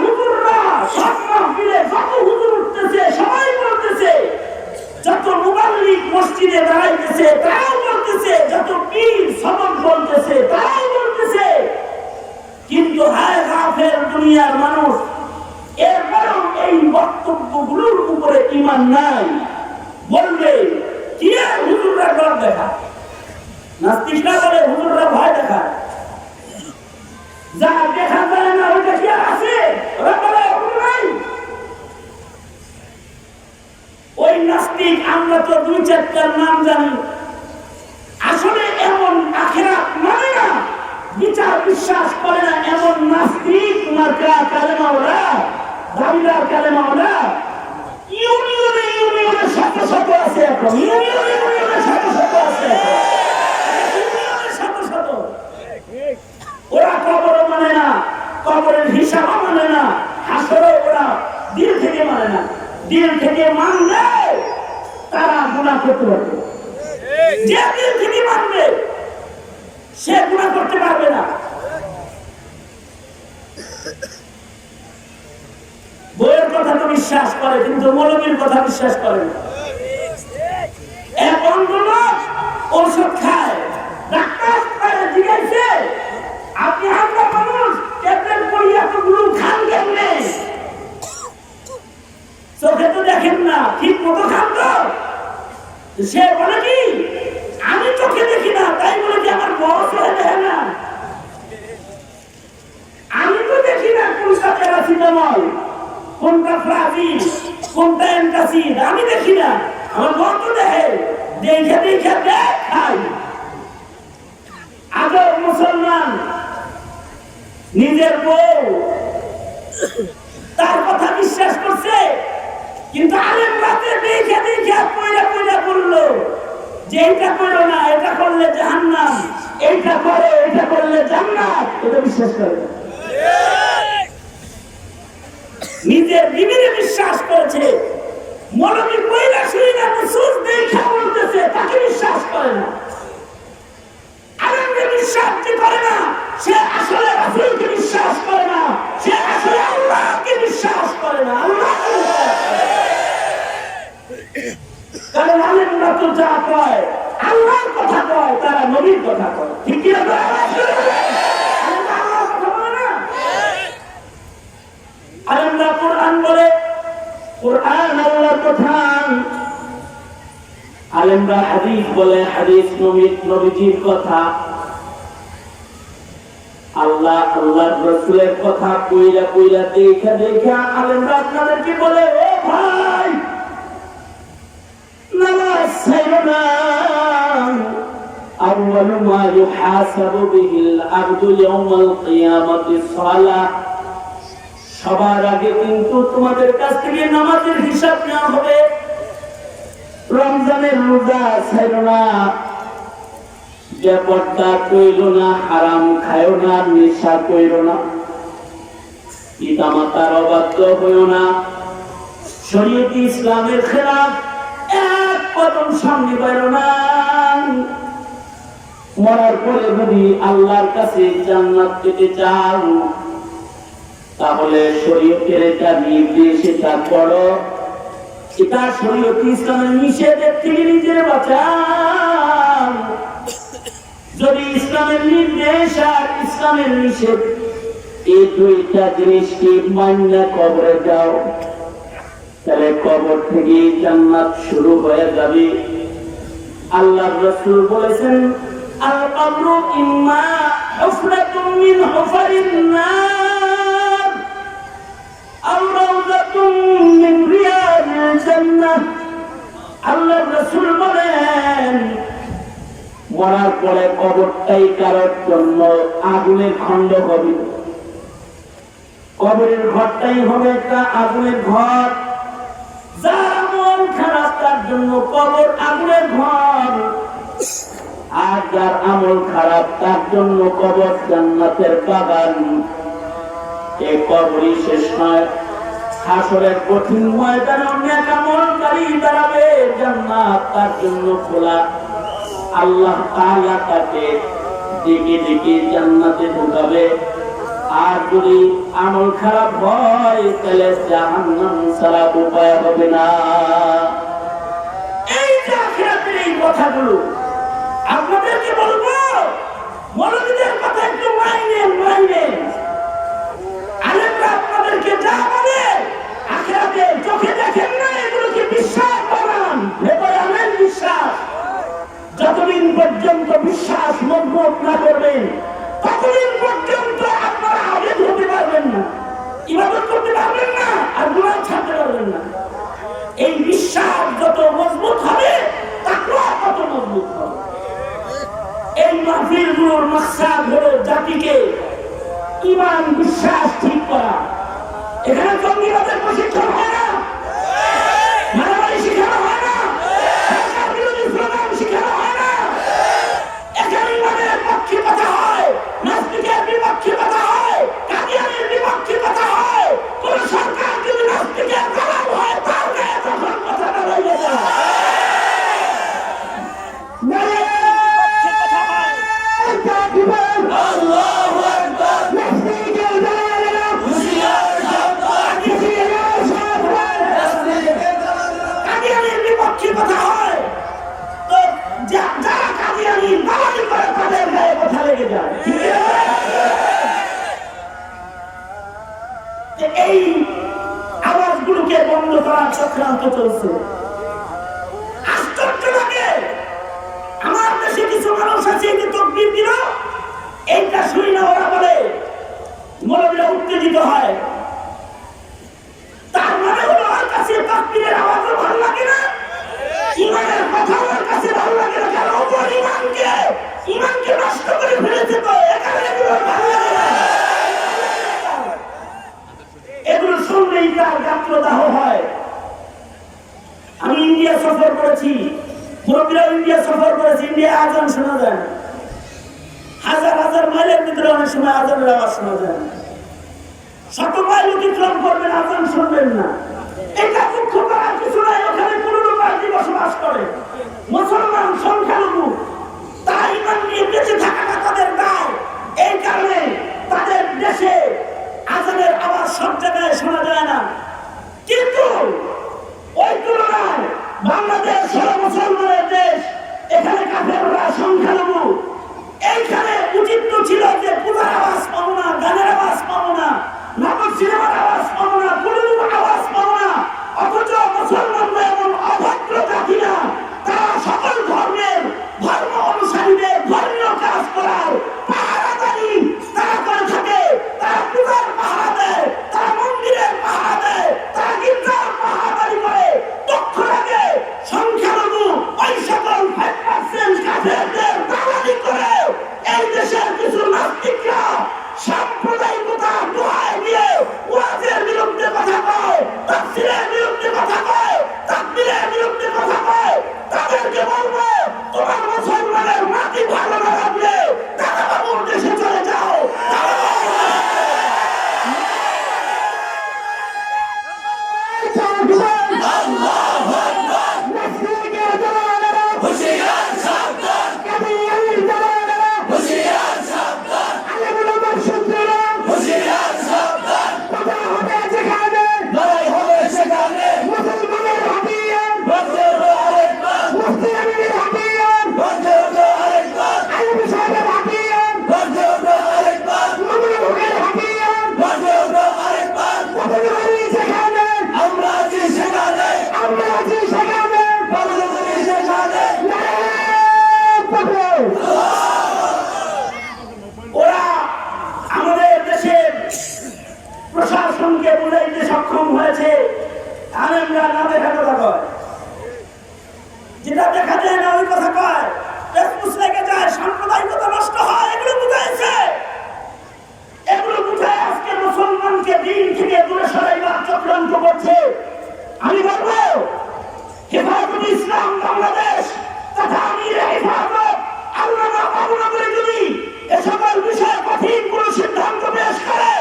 হুজুররা সব মাহফিলে যত হুজুর উঠতেছে সবাই বলতেছে, যত মুবাল্লিগ মসজিদে দাঁড়াইতেছে তাও বলতেছে, যত পীর সবক বলতেছে তাও বলতেছে, কিন্তু হায় গাফেল দুনিয়ার মানুষ এরপরও এই বক্তব্যগুলোর উপরে ঈমান নাই। বলবে কি আর হুজুররা ডর দেখায়, নাস্তিকরা বলে হুজুররা ভয় দেখায়, যা দেখা যায় না ওইটা কি আছে, ওরা বলে ওগুলো নাই। ওই নাস্তিক আমরা তো দুই চারটার নাম জানি, আসলে এমন আখিরাত মানে না, বিচার বিশ্বাস করে না এমন নাস্তিক মার্কা কালেমাওয়ালা দাবিদার কালেমাওয়ালা ইউনিয়নে শত শত আছে, এখন ইউনিয়নে শত শত আছে, ওরা কবরও মানে না, কবরের হিসাবও মানে না, হাসরও ওরা দিল থেকে মানে না। দিল থেকে মানলে তারা গুনাহ করতে পারবে, যে দিল থেকে মানবে সে গুনাহ করতে পারবে না। বইয়ের কথা তো বিশ্বাস করে কিন্তু মৌলবীর কথা বিশ্বাস করে না। এক অন্ধ লোক ঔষধ খায়, ডাক্তার জিজ্ঞাসে আপনি আমরা মানুষ ট্যাবলেট পড়ি এতগুলো খান কেমনে? চোখে তো দেখেন না, ঠিক মতো খান তো? সে বলে কি আমি চোখে দেখি না, তাই বলে কি আমার বয়স হয়ে দেখে না? আমি তো দেখি না কোনটা প্যারাসিটামল, কোনটা ফ্লাভিন, কোনটা অ্যান্টাসিড, আমি দেখি না, আমার বউ তো দেখে, দেখে খাই। আজও মুসলমান নিজের বউ তার কথা বিশ্বাস করছে, কিন্তু আলেম রাতে দেখে পয়লা বললো যে এইটা করো না, এটা করলে জাহান্নাম, এইটা করে এটা করলে জান্নাত, এটা বিশ্বাস করে না। নিজের বিবিরে বিশ্বাস করেছে, মৌলবী পয়লা শুই না সুস দেখা বলতেছে, তাকে বিশ্বাস করে না। আলেমকে বিশ্বাস করে না, সে আসলে রাসূলকে বিশ্বাস করে না, সে আসলে আল্লাহকে বিশ্বাস করে না। আল্লাহকে বিশ্বাস করে, কারণ আলেমরা তো যা কয় আল্লাহর কথা কয়, তারা নবীর কথা কয়, ঠিক কি না? আলেমরা কোরআন বলে, কোরআন আল্লাহর কথা, আলেমরা হাদিস বলে, হাদিস নবীজির কথা, আল্লাহর রাসূলের কথা কইরা দেখা আলেমরা আপনাদেরকে বলে, ও ভাই নামাজ ছাইরো না, আউয়ালু মা ইউহাসাবু বিহিল আবদু ইয়াউমাল কিয়ামাতিস সালাহ। সবার আগে কিন্তু তোমাদের কাছ থেকে নামাজের হিসাব নেওয়া হবে। রমজানের রোজা ছাইরো না, বেপরদা কইরো না, হারাম খায়ো না, নেশা কইরো না, পিতামাতার অবাধ্য হইও না, শরীয়ত ইসলামের খেলাফ এক কদম সামনে বাইরো না। মরার পরে যদি আল্লাহর কাছে জান্নাত পেতে চাও তাহলে শরীয়তের এটা নির্দেশ, এটা করো, এটা শরীয়ত ইসলামের নিষেধের থেকে নিজের বাঁচাও। যদি ইসলামের নির্দেশ আর ইসলামের নিষেধ এই দুইটা জিনিসকে মান্য কবরে যাও, তাহলে কবর থেকে জান্নাত শুরু হয়ে যাবে। আল্লাহর রাসূল বলেছেন, আল কবরু ইম্মা হুফরাতুম মিন হুফারিন নার, মরার পরে কবরটাই কারোর জন্য আগুনের খণ্ড হবে, কবরের ঘরটাই হবে একটা আগুনের ঘর। যার আমল খারাপ তার জন্য কবর আগুনের ঘর, আর যার আমল খারাপ তার জন্য কবর জান্নাতের বাগান। এই কবরই শেষ নয়, হাসরের কঠিন ময়দানে অনেক আমলকারী দাঁড়াবে, জান্নাত তার জন্য খোলা। আল্লাহ তাআলা তাকে ডেকে ডেকে জান্নাতে ঢুকাবে। আর যদি আমল খারাপ হয় তাহলে জাহান্নাম ছাড়া উপায় হবে না। এই যে আখিরাতের এই কথাগুলো আপনাদেরকে বলবো, মৌলবীদের কথা একটু মাইনেন। আলেমরা আপনাদেরকে যা বলে আখিরাতে চোখে দেখেন না, এগুলোকে বিশ্বাস বানান, ভেতরে আনেন বিশ্বাস। যতদিন পর্যন্ত বিশ্বাস মজবুত না করবেন ততদিন পর্যন্ত আপনারা আগে হতে পারবেন না, ইবাদত করতে পারবেন না, আর গুনাহ ছাড়তে পারবেন না। এই বিশ্বাস যত মজবুত হবে তাকওয়া তত মজবুত হবে। এই মাহফিলগুলোর মাকসাদ হলো জাতিকে ঈমান বিশ্বাস ঠিক করা। এখানে জঙ্গিবাদের প্রশিক্ষণ হয় না, মারামারি শেখানো হয় না, সরকার বিরোধী স্লোগান শেখানো হয় না। এখানে ঈমানের পক্ষে কথা হয়, নাস্তিকের বিপক্ষে কথা হয়, কাদিয়ানির বিপক্ষে কথা হয়। কোন সরকার যদি নাস্তিকের দালাল হয় তার গায়ে তখন কথাটা রয়ে যায়। এই আওয়াজগুলোকে বন্ধ করার চক্রান্ত চলছে। আশ্চর্য লাগে, আমার দেশে কিছু মানুষ আছে যে তাকবীর দিল, এইটা শুনি না ওরা বলে মৌলবীরা উত্তেজিত হয়। তার মানে হলো ওর কাছে তাকবীরের আওয়াজও ভালো লাগে না, ঈমানের কথা ওর কাছে ভালো লাগে না, কারণ ওপর ঈমানকে নষ্ট করে ফেলেছে। তো এখানে এগুলো ভালো লাগে না, এগুলো শুনলেই তার গাত্রদাহ হয়। আমি ইন্ডিয়া সফর করেছি, মুরব্বীরা ইন্ডিয়া সফর করেছি, ইন্ডিয়া আজান শোনা যায়, হাজার হাজার মাইলের ভিতরে অনেক সময় আজানের আওয়াজ শোনা যায়। শত মাইল অতিক্রম করবেন, আজান শুনবেন না, এটা দুঃখ করার কিছু নাই। ওখানে পুরনো পার্টি বসবাস করে, মুসলমান সংখ্যালঘু, তারা ঈমান নিয়ে বেঁচে থাকাটা তাদের দায়। এই কারণে তাদের দেশে আজানের আওয়াজ সব জায়গায় শোনা যায় না। কিন্তু ওই তুলনায় বাংলাদেশ হলো মুসলমানের দেশ, এখানে কাফেররা সংখ্যালঘু। এইখানে উচিত ছিল যে পূজার আওয়াজ পাবো না, গানের আওয়াজ পাবো না, নাটক সিনেমার আওয়াজ পাবো না, পুরুলির আওয়াজ পাবো না। অথচ মুসলমানরা এমন অভদ্র জাতি না, তারা সকল ধর্মের ধর্ম অনুসারীদের ধর্মীয় কাজ করার পাহারাদারি তারা করে থাকে। তারা পূজার পাহারা দেয়, তারা মন্দিরের পাহারা দেয়, তারা গির্জার পাহারাদারি করে। দুঃখ লাগে সংখ্যালঘু ওই সকল 5% কাফেরদের দালালি করে এই দেশের কিছু নাস্তিকরা সাম্প্রদায়িকতা দোহাই দিয়ে ওয়াজের বিরুদ্ধে কথা কয়, তাফসীরের বিরুদ্ধে কথা কয়, তাকবীরের বিরুদ্ধে কথা কয়। তাদেরকে বলবো, তোমার মুসলমানের মাটি ভালো না লাগলে দাদা বাবুর দেশে চলে যাও। ওরা আমাদের দেশের প্রশাসনকে বুঝাইতে সক্ষম হয়েছে। আলেমরা না দেখা কথা কয়, যেটা দেখা যায় না ওই কথা কয়, লেগে যায়। সাম্প্রদায়িকতা নষ্ট হয়, এগুলো বুঝাইছে। এগুলো বুঝায় আজকে মুসলমানকে দিন থেকে দূরে সরাইবার চক্রান্ত করছে। আমি বলবো হেফাজতে ইসলাম বাংলাদেশ তথা আমিরে হেফাজত আল্লামা মামুন আবু যদি এ সকল বিষয়ে কঠিন কোন সিদ্ধান্ত পেশ করে,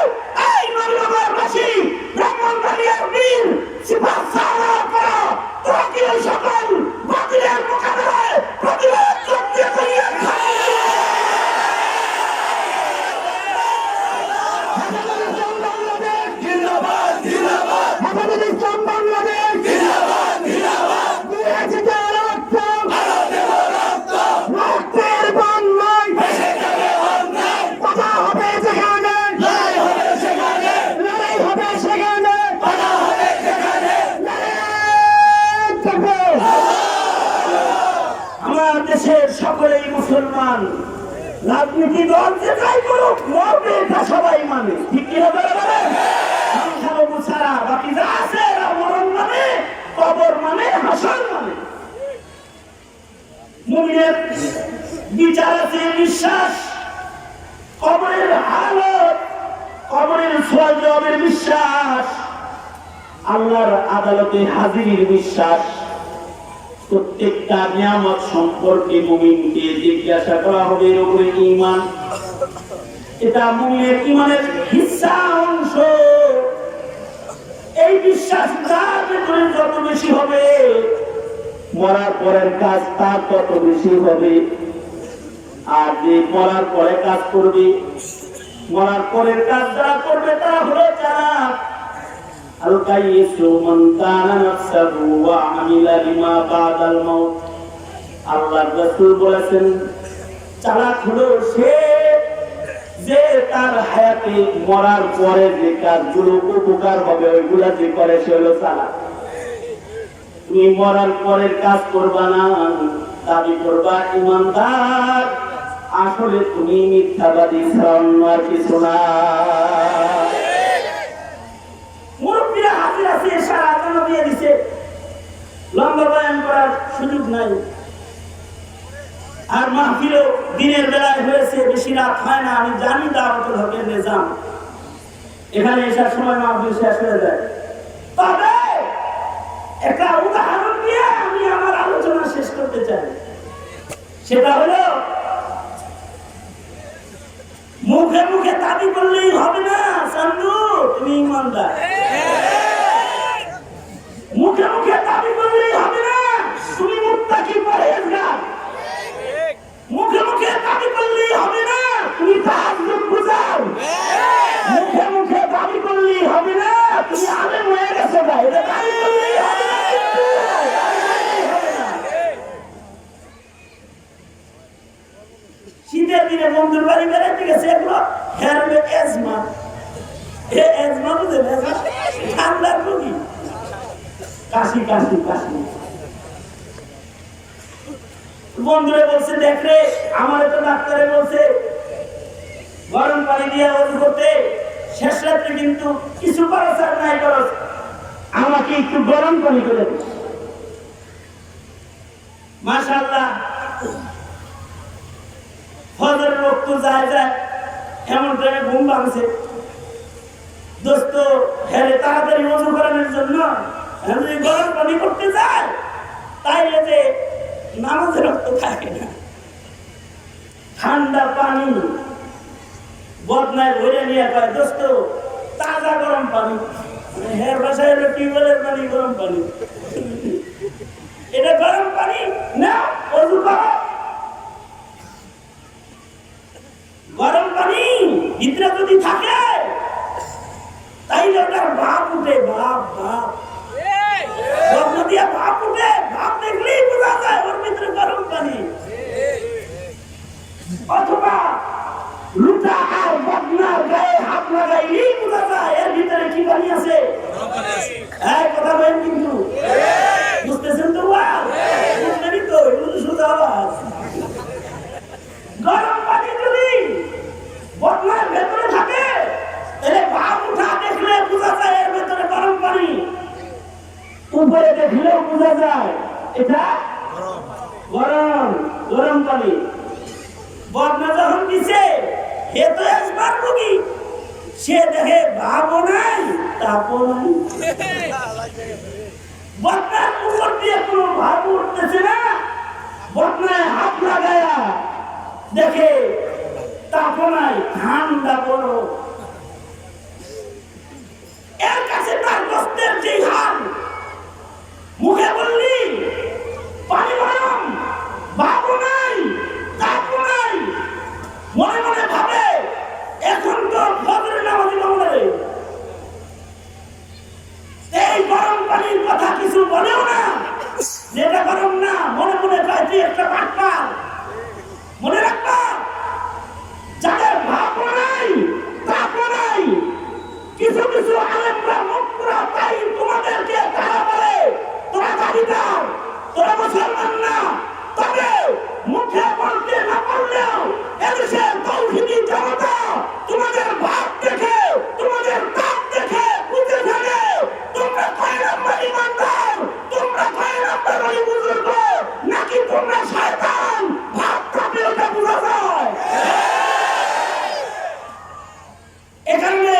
এই নবীনগরবাসী ব্রাহ্মণবাড়িয়ার বীর সিপাহ সালার করা তোকে এই সকল বাতিলের মোকাবেলায় প্রতিরোধ করতে তৈরি থাকে। জিন্দাবাদ জিন্দাবাদ হেফাজতে ইসলাম বাংলাদেশ জিন্দাবাদ জিন্দাবাদ দিয়েছে যারা রক্ত আরো দেব রক্ত রক্তের বন্যায় ভেসে যাবে অন্যায় কথা হবে সেখানে লড়াই হবে সেখানে লড়াই হবে সেখানে কথা হবে সেখানে লড়াই থাকবে। আমার দেশের সকলেই মুসলমান, রাজনীতি দল যেটাই করুক মরবে এটা সবাই মানে, ঠিক কিনা বলে সংখ্যালঘু ছাড়া বাকি যা আছে এরা মরণ মানে, কবর মানে, হাসর মানে। মুমিনের বিচার আছে, বিশ্বাস, কবরের হালত, কবরের সওয়াল জবাবের বিশ্বাস, আল্লাহর আদালতে হাজিরির বিশ্বাস। প্রত্যেকটা নিয়ামত সম্পর্কে মুমিনকে জিজ্ঞাসা করা হবে, এর উপরে ঈমান। এটা মুমিনের ঈমানের হিস্সা, অংশ। এই বিশ্বাস তার ভেতরে যত বেশি হবে, মরার পরের কাজ তার তত বেশি হবে। আর যে মরার পরে কাজ করবে, মরার পরের কাজ যারা করবে তারা হলো যারা আল্লাহর রাসূল বলেছেন চালাক হলো সে যে তার হায়াতে মরার পরে যে কাজগুলো উপকার হবে ওইগুলা যে করে সে হলো চালাক। তুমি মরার পরের কাজ করবা না, দাবি করবা ইমানদার, আসলে তুমি মিথ্যাবাদী ছাড়া অন্য আর কিছু না। মুরব্বীরা হাজির আছে, সারা আজানও দিয়ে দিছে, লম্বা বয়ান করার সুযোগ নাই। আর মাহফিলও দিনের বেলায় হয়েছে, বেশি রাত হয় না। আমি জানি দাওয়াতুল হকের নিজাম, এখানে এসার সময় মাহফিল শেষ হয়ে যায়। তবে একটা উদাহরণ দিয়ে আমি আমার আলোচনা শেষ করতে চাই। সেটা হলো মুখে মুখে দাবি করলেই হবে না চান্দু তুমি ইমানদার, মুখে মুখে দাবি করলেই হবে না তুমি মুত্তাকি পরহেজগার, মুখে মুখে দাবি করলেই হবে না তুমি তাহাজ্জুদ গুজার, মুখে মুখে দাবি করলেই হবে না তুমি আলেম হয়ে গেছো ভাই, এটা দাবি করলেই হবে না। শীতের দিনে বন্ধুর বাড়ি বেড়াতে গেছে, এগুলো হেরবে এজমা, এ এজমা বুঝে ঠান্ডার রোগী, কাশি কাশি কাশি। বন্ধুরে বলছে দেখ রে, আমার তো ডাক্তারে বলছে গরম পানি দিয়ে ওযু করতে, শেষ রাত্রে কিন্তু কিছু খরচ আর নাই খরচ, আমাকে একটু গরম পানি করে দিস। মাশাআল্লাহ, ফজরের রক্ত যায় যায় এমন টাইমে ঘুম ভাঙছে। দোস্ত হেরে তাড়াতাড়ি ওযু করানোর জন্য যদি গরম পানি করতে যায় তাইলে যে নামাজের রক্ত থাকে না, ঠান্ডা পানি বদনায় ভরে নিয়ে কয় দোস্ত তাজা গরম পানি, হের বাসায় হলো টিউবওয়েলের পানি, গরম পানি, এটা গরম পানি না, ওযু করো। গরম পানি ভিতরে যদি থাকে তাইলে ওটার ভাব উঠে, ভাব ভাব দিয়া ভাব উঠে, ভাব দেখলেই বোঝা যায় ওর ভিতরে গরম পানি। অথবা লুটা আর বদনার গায়ে হাত লাগাইলেই বোঝা যায় এর ভিতরে কি পানি আছে, কথা বলেন কিন্তু বুঝতেছেন তো? বুঝলেনই তো, এগুলো শুধু আওয়াজ। গরম পানি যদি বদনার ভেতরে থাকে তাহলে ভাব উঠা দেখলে বোঝা যায় এর ভেতরে গরম পানি, উপরে দেখলেও বোঝা যায় এটা গরম গরম পানি। বদনা যখন দিছে হে তো একবার রুগী, সে দেখে ভাবও নাই তাপও নাই। বদনার উপর দিয়ে কোনো ভাব উঠতেছে না, বদনায় হাত লাগায়া দেখে তাপও নাই, ঠান্ডা বড়। এর কাছে তার কষ্টের যে হাল, মুখে বললি পানি গরম, ভাবও নাই তাপও নাই, মনে মনে ভাবে এখন তো ফজরের নামাজ পড়বে, এই গরম পানির কথা কিছু বলেও না, যেটা গরম না মনে মনে কয় তুই একটা বাটপার। মনে রাখবা, যাদের ভাবও নাই তাপও নাই, কিছু কিছু আলেমরা মুখরা তাই তোমাদেরকে তারা বলে তোরা দাবিদার, তোরা মুসলমান না, তবে মুখে বলতে না পারলেও এদেশের তৌহিদি জনতা তোমাদের ভাব দেখে, তোমাদের তাপ দেখে বুঝে ফেলে তোমরা কয় নম্বর ইমানদার, তোমরা কয় নম্বর ওই বুজুর্গ, নাকি তোমরা শয়তান। ভাব তাপে ওটা বোঝা যায়। এখানে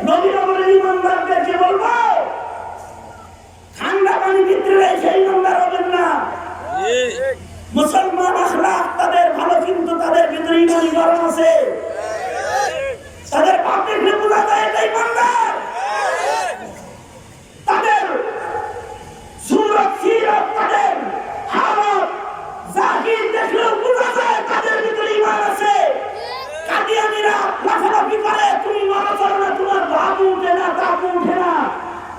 নবীনগরের ইমানদারদেরকে বলবো, ঠান্ডা পানি ভিতরে সেই ইমানদার হবেন না। মুসলমান আখলাক তাদের ভালো, কিন্তু তাদের ভিতরে ইমানি গরম আছে, তাদের পাপ দেখলে বোঝা যায় এটা ইমানদার। তাদের সুরত সিরত, তাদের হালত জাহির দেখলেও বোঝা যায় তাদের ভিতরে ইমান আছে। কাদিয়ানীরা লাফালাফি করে, তুমি মারা করো না, তোমার ভাবও উঠে না তাপও উঠে না।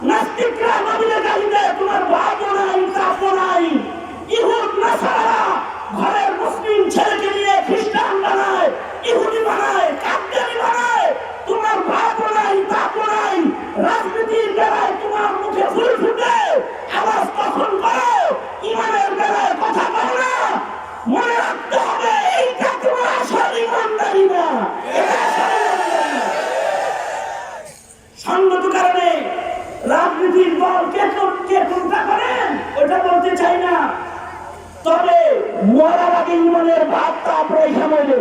নাস্তিকরা নবীকে গালি দেয়, তোমার ভাবও নাই তাপও নাই। ইহুদ নাসারা ঘরের মুসলিম ছেলেকে নিয়ে খ্রিস্টান বানায়, ইহুদি বানায়, কাদিয়ানী বানায়, তোমার ভাবও নাই তাপও নাই। রাজনীতির বেলায় তোমার মুখে ফুল ফুটে, আওয়াজ কখন করো, ইমানের বেলায় কথা বলো না। মনে রাখতে হবে এইটা তোমার আসল ইমানদারি না, এটা আসল ইমানদারি না। সঙ্গত কারণে রাজনীতির দল কে কোনটা করেন ওটা বলতে চাই না, তবে মরার আগে ইমানের ভাবটা আপনার সামনে,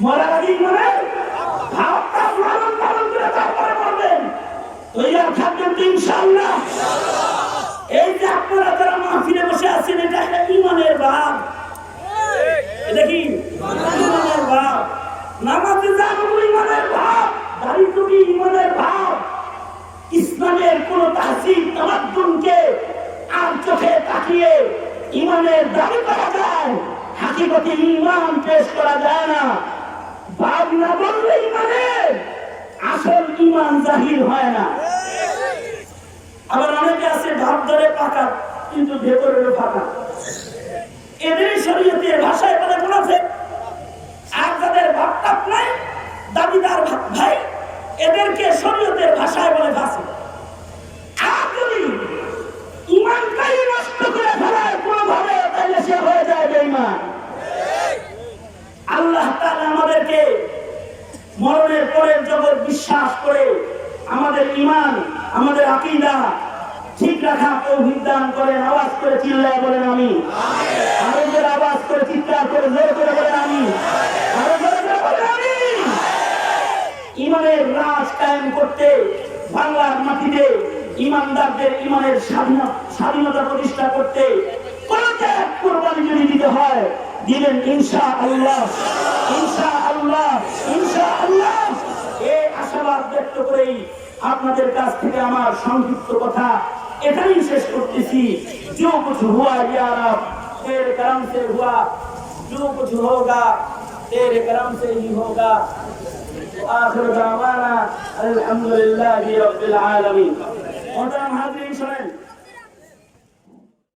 মরার আগে ইমানের ভাবটা লালন পালন করে তারপরে বলবেন তৈয়ার থাকবেন তো ইনশাআল্লাহ। এই যে আপনারা যারা মাহফিলে বসে আছেন, এটা একটা ইমানের ভাব, এটা কি ইমানের ভাব। নামাজে যাবো ইমানের ভাব, দাড়ি টুপি ইমানের ভাব। ইসলামের কোন তাহসিব তামাদ্দুনকে আর চোখে তাকিয়ে ইমানের দাবি করা যায়, হাকিকতে ইমান পেশ করা যায় না। ভাব না বললে ইমানের আসল ইমান জাহির হয় না। আবার অনেকে আছে ভাব ধরে পাকা, কিন্তু ভেতরের ফাঁকা। এদের শরীয়তের ভাষায় বলে মুনাফিক। আর যাদের ভাবটা নাই, দাবিদার ভাই, এদেরকে শরীয়তের ভাষায় বলে ফাঁসিক। আর যদি ইমানটাই নষ্ট করে ফেলায় কোনোভাবে, তাহলে সে হয়ে যায় বেঈমান। আল্লাহ তাআলা আমাদেরকে মরণের পরের জগৎ বিশ্বাস করে আমাদের ঈমান, আমাদের আকীদা ঠিক রাখা তৌফিক দান করেন। আওয়াজ করে চিল্লায় বলেন আমিন। আরো জোরে আওয়াজ করে চিৎকার করে জোরে করে বলেন আমিন। আরো জোরে করে বলেন আমিন। ঈমানের রাজ কায়েম করতে বাংলার মাটিতে ঈমানদারদের ঈমানের স্বাধীনতা প্রতিষ্ঠা করতে কোন ত্যাগ কুরবানি যদি দিতে হয়, দিবেন ইনশাআল্লাহ, ইনশাআল্লাহ, ইনশাআল্লাহ। এই আশাবাদ ব্যক্ত করেই আপনাদের কাছ থেকে আমার সংক্ষিপ্ত কথা এখানেই শেষ করতেছি। जो कुछ हुआ या रब तेरे करम से हुआ, जो कुछ होगा तेरे करम से ही होगा। आखिर दावाना अल्हम्दुलिल्लाहि रब्बिल आलमीन। मोहतरम हाज़रीन, सुनें।